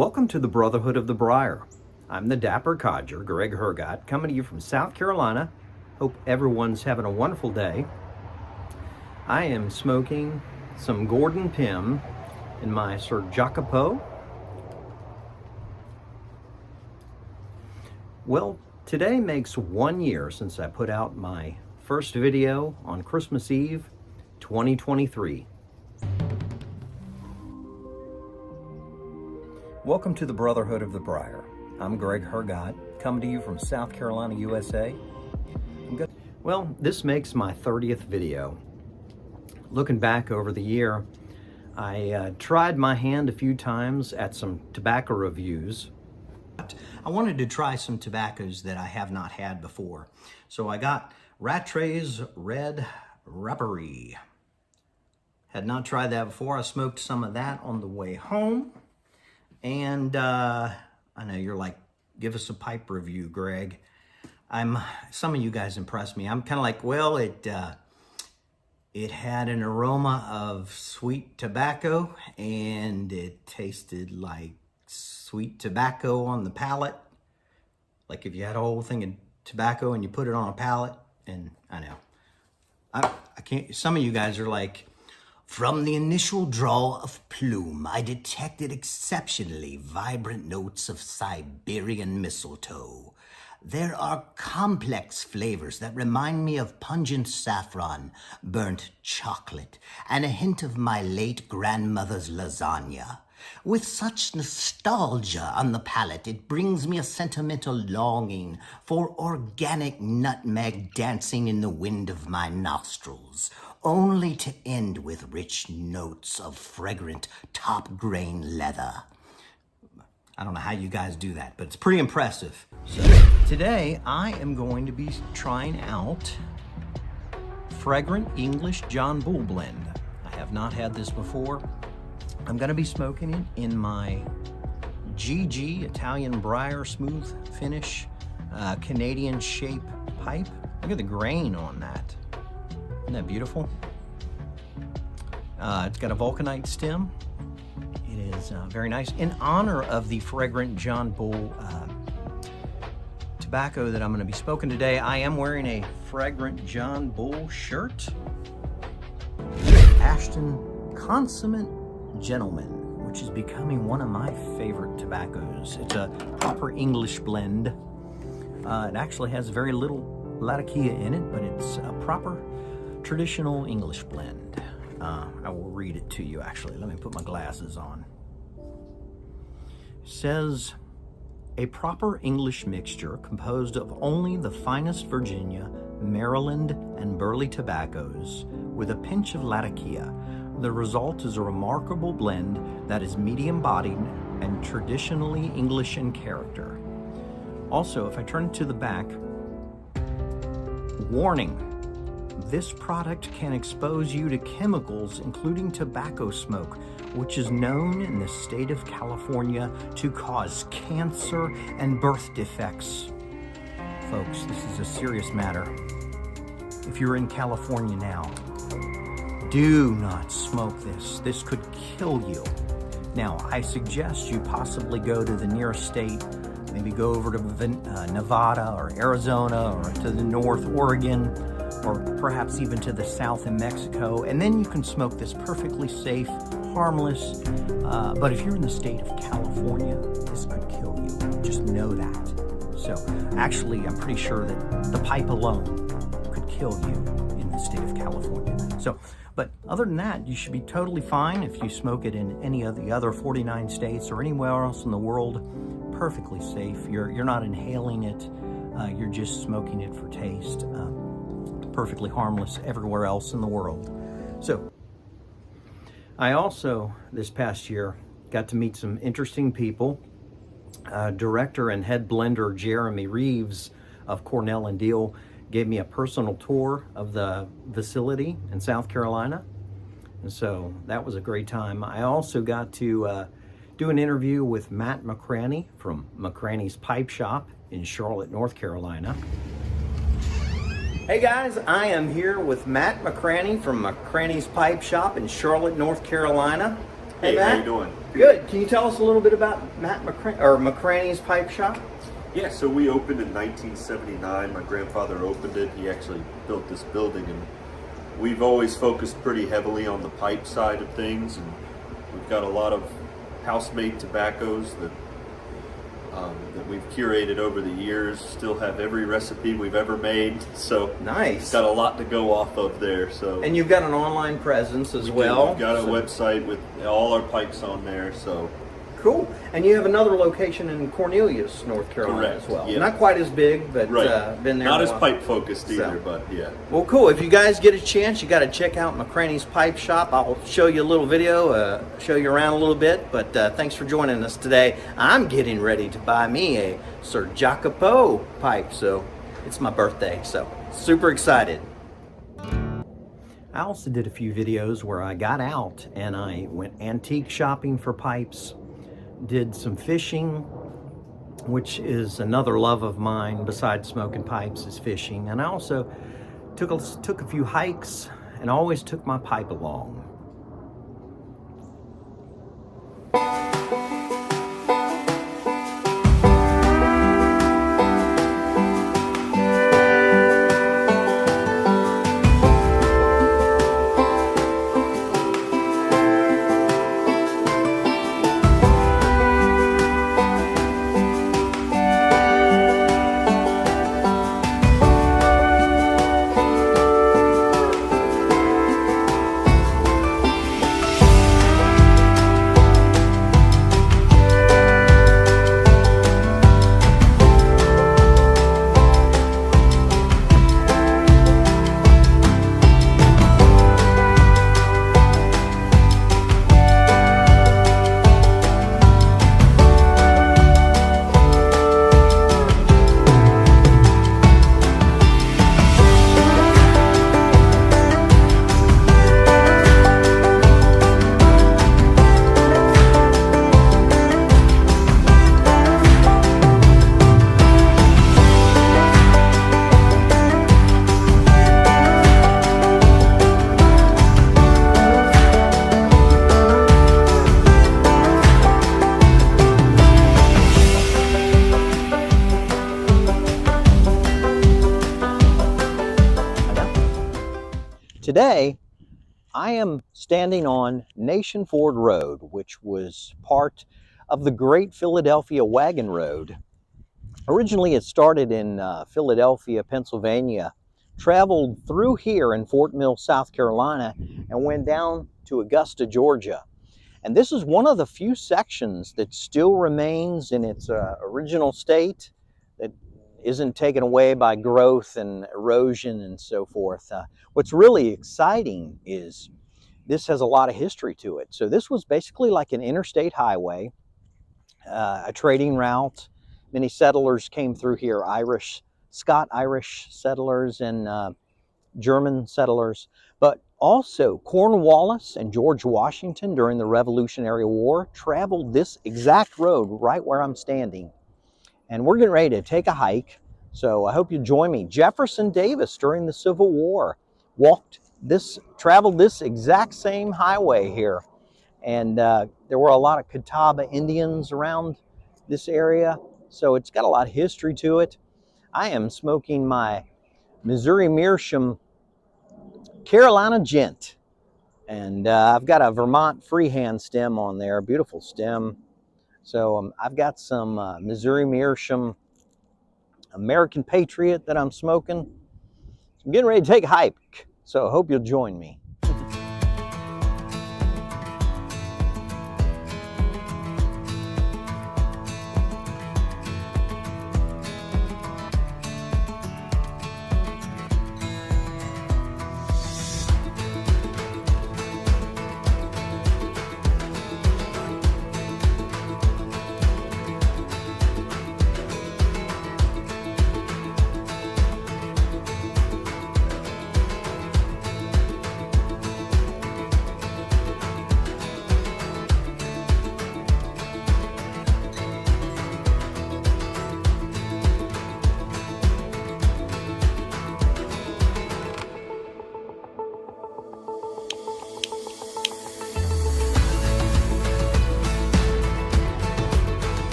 Welcome to the Brotherhood of the Briar. I'm the Dapper Codger, Greg Hergott, coming to you from South Carolina. Hope everyone's having a wonderful day. I am smoking some Gordon Pym in my Sir Jacopo. Well, today makes 1 year since I put out my first video on Christmas Eve 2023. Welcome to the Brotherhood of the Briar. I'm Greg Hergott, coming to you from South Carolina, USA. Well, this makes my 30th video. Looking back over the year, I tried my hand a few times at some tobacco reviews. I wanted to try some tobaccos that I have not had before. So I got Rattrays Red Rattrays. Had not tried that before. I smoked some of that on the way home. And I know you're like, give us a pipe review, Greg. Some of you guys impressed me. I'm kind of like, well, it had an aroma of sweet tobacco, and it tasted like sweet tobacco on the palate. Like if you had a whole thing of tobacco and you put it on a palate, and I know. I can't, some of you guys are like, from the initial draw of plume, I detected exceptionally vibrant notes of Siberian mistletoe. There are complex flavors that remind me of pungent saffron, burnt chocolate, and a hint of my late grandmother's lasagna. With such nostalgia on the palate, it brings me a sentimental longing for organic nutmeg dancing in the wind of my nostrils, only to end with rich notes of fragrant top-grain leather. I don't know how you guys do that, but it's pretty impressive. So today, I am going to be trying out Fragrant English John Bull Blend. I have not had this before. I'm going to be smoking it in my GG Italian Briar Smooth Finish Canadian shape pipe. Look at the grain on that. Isn't that beautiful? It's got a vulcanite stem. It is very nice. In honor of the Fragrant John Bull tobacco that I'm going to be smoking today, I am wearing a Fragrant John Bull shirt. Ashton Consummate Gentleman, which is becoming one of my favorite tobaccos. It's a proper English blend. It actually has very little Latakia in it, but it's a proper traditional English blend. I will read it to you actually. Let me put my glasses on. It says, a proper English mixture composed of only the finest Virginia, Maryland, and Burley tobaccos with a pinch of Latakia. The result is a remarkable blend that is medium-bodied and traditionally English in character. Also, if I turn it to the back, warning, this product can expose you to chemicals including tobacco smoke, which is known in the state of California to cause cancer and birth defects. Folks, this is a serious matter. If you're in California now, do not smoke this. This could kill you. Now, I suggest you possibly go to the nearest state, maybe go over to Nevada or Arizona or to the north, Oregon, or perhaps even to the south in Mexico, and then you can smoke this perfectly safe, harmless. But if you're in the state of California, this could kill you. Just know that. So, actually, I'm pretty sure that the pipe alone could kill you in the state of California. So, but other than that, you should be totally fine if you smoke it in any of the other 49 states or anywhere else in the world. Perfectly safe. You're not inhaling it. You're just smoking it for taste. Perfectly harmless everywhere else in the world. So, I also, this past year, got to meet some interesting people. Director and head blender Jeremy Reeves of Cornell and Deal gave me a personal tour of the facility in South Carolina. And so that was a great time. I also got to do an interview with Matt McCraney from McCraney's Pipe Shop in Charlotte, North Carolina. Hey guys, I am here with Matt McCraney from McCraney's Pipe Shop in Charlotte, North Carolina. Hey, Matt. How you doing? Good. Can you tell us a little bit about Matt McCraney's Pipe Shop? Yeah, so we opened in 1979. My grandfather opened it. He actually built this building, and we've always focused pretty heavily on the pipe side of things, and we've got a lot of house-made tobaccos that we've curated over the years. Still have every recipe we've ever made, so nice. Got a lot to go off of there. So, and you've got an online presence as well. We've got a website with all our pipes on there. So. Cool. And you have another location in Cornelius, North Carolina. Correct. As well. Yep. Not quite as big, but right. Been there. Not as pipe focused either, but yeah. Well, cool. If you guys get a chance, you got to check out McCraney's Pipe Shop. I'll show you a little video, show you around a little bit. But thanks for joining us today. I'm getting ready to buy me a Sir Jacopo pipe, so it's my birthday, so super excited. I also did a few videos where I got out and I went antique shopping for pipes. Did some fishing, which is another love of mine besides smoking pipes, is fishing. And I also took a few hikes and always took my pipe along. Today, I am standing on Nation Ford Road, which was part of the Great Philadelphia Wagon Road. Originally, it started in Philadelphia, Pennsylvania, traveled through here in Fort Mill, South Carolina, and went down to Augusta, Georgia. And this is one of the few sections that still remains in its original state, that isn't taken away by growth and erosion and so forth. What's really exciting is this has a lot of history to it. So this was basically like an interstate highway, a trading route. Many settlers came through here, Scot-Irish settlers and German settlers, but also Cornwallis and George Washington during the Revolutionary War traveled this exact road right where I'm standing. And we're getting ready to take a hike, so I hope you join me. Jefferson Davis, during the Civil War, traveled this exact same highway here. And there were a lot of Catawba Indians around this area, so it's got a lot of history to it. I am smoking my Missouri Meerschaum Carolina Gent, and I've got a Vermont freehand stem on there, beautiful stem. So I've got some Missouri Meerschaum American Patriot that I'm smoking. I'm getting ready to take a hike, so I hope you'll join me.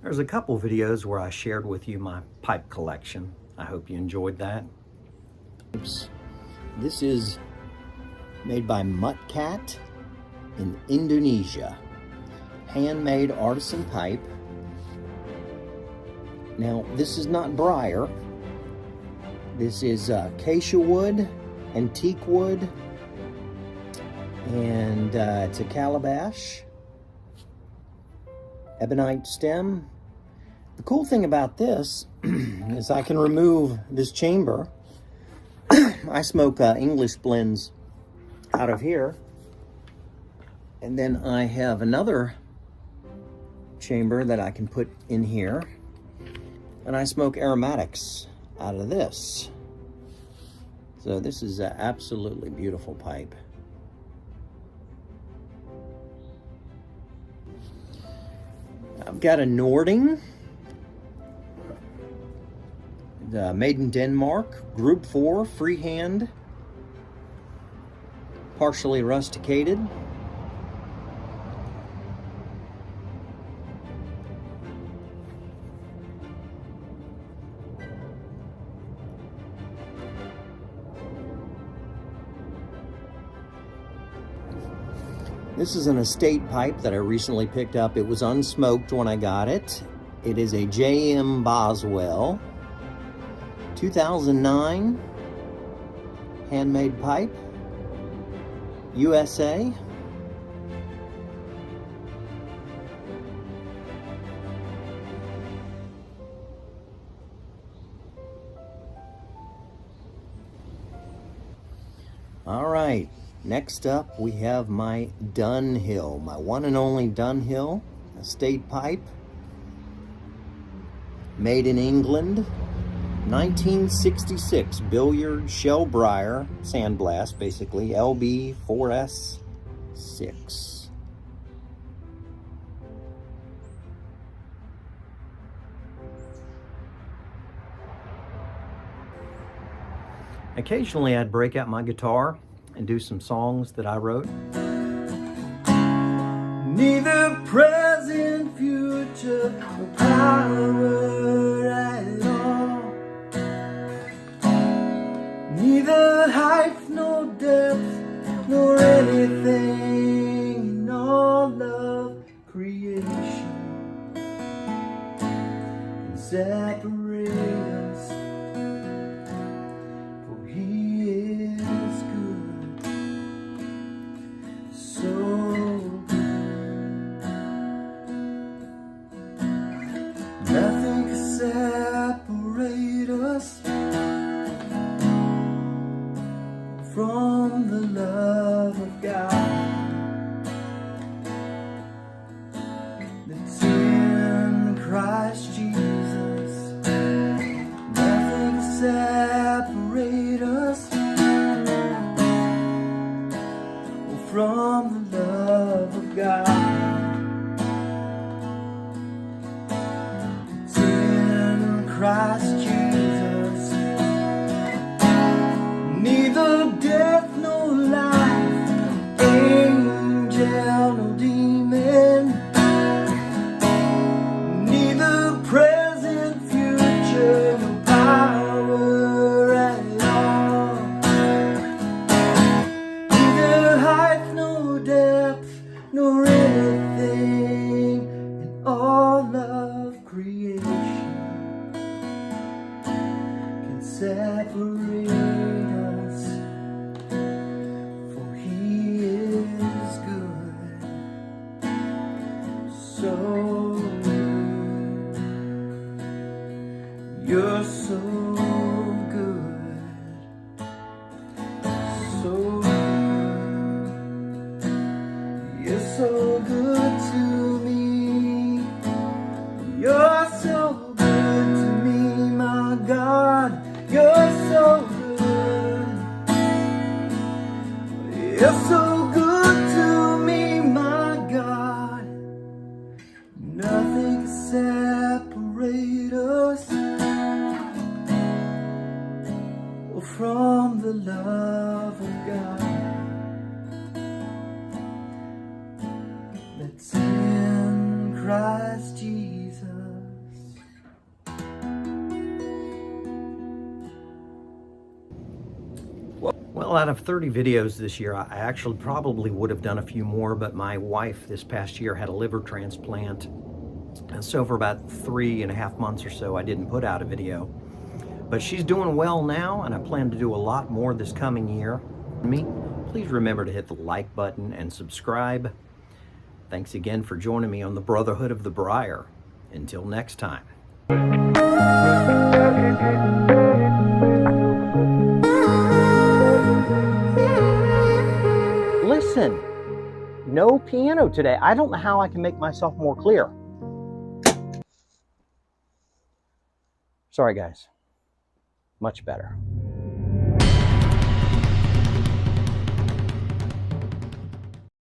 There's a couple videos where I shared with you my pipe collection. I hope you enjoyed that. This is made by Mutcat in Indonesia. Handmade artisan pipe. Now, this is not briar. This is acacia wood, antique wood, and it's a calabash, ebonite stem. The cool thing about this is I can remove this chamber. I smoke English blends out of here, and then I have another chamber that I can put in here, and I smoke aromatics out of this. So this is an absolutely beautiful pipe. I've got a Nording, made in Denmark, Group 4, freehand, partially rusticated. This is an estate pipe that I recently picked up. It was unsmoked when I got it. It is a J.M. Boswell 2009 handmade pipe, USA. All right, next up we have my Dunhill, my one and only Dunhill estate pipe, made in England, 1966 billiard shell briar sandblast, basically LB4S6. Occasionally I'd break out my guitar and do some songs that I wrote. Neither present, future, nor power at all. Neither height, nor depth, nor anything in all of creation can separate us. For He is good, so good. Nothing can separate us from the love of God that's in Christ Jesus. Nothing can separate us from the love of God that's in Christ Jesus. Neither death nor life, angel nor demon, neither present, future, nor power at all. Neither height nor depth, nor anything in all of creation can separate us. For He is good, so good. You're so good, so good. You're so good to me. You're so good to me, my God. You're so good. You're so good to me, my God. Nothing can separate us from the love of God that's in Christ Jesus. Well, out of 30 videos this year, I actually probably would have done a few more, but my wife this past year had a liver transplant. And so for about 3.5 months or so, I didn't put out a video. But she's doing well now, and I plan to do a lot more this coming year. Please remember to hit the like button and subscribe. Thanks again for joining me on the Brotherhood of the Briar. Until next time. Listen, no piano today. I don't know how I can make myself more clear. Sorry, guys. Much better.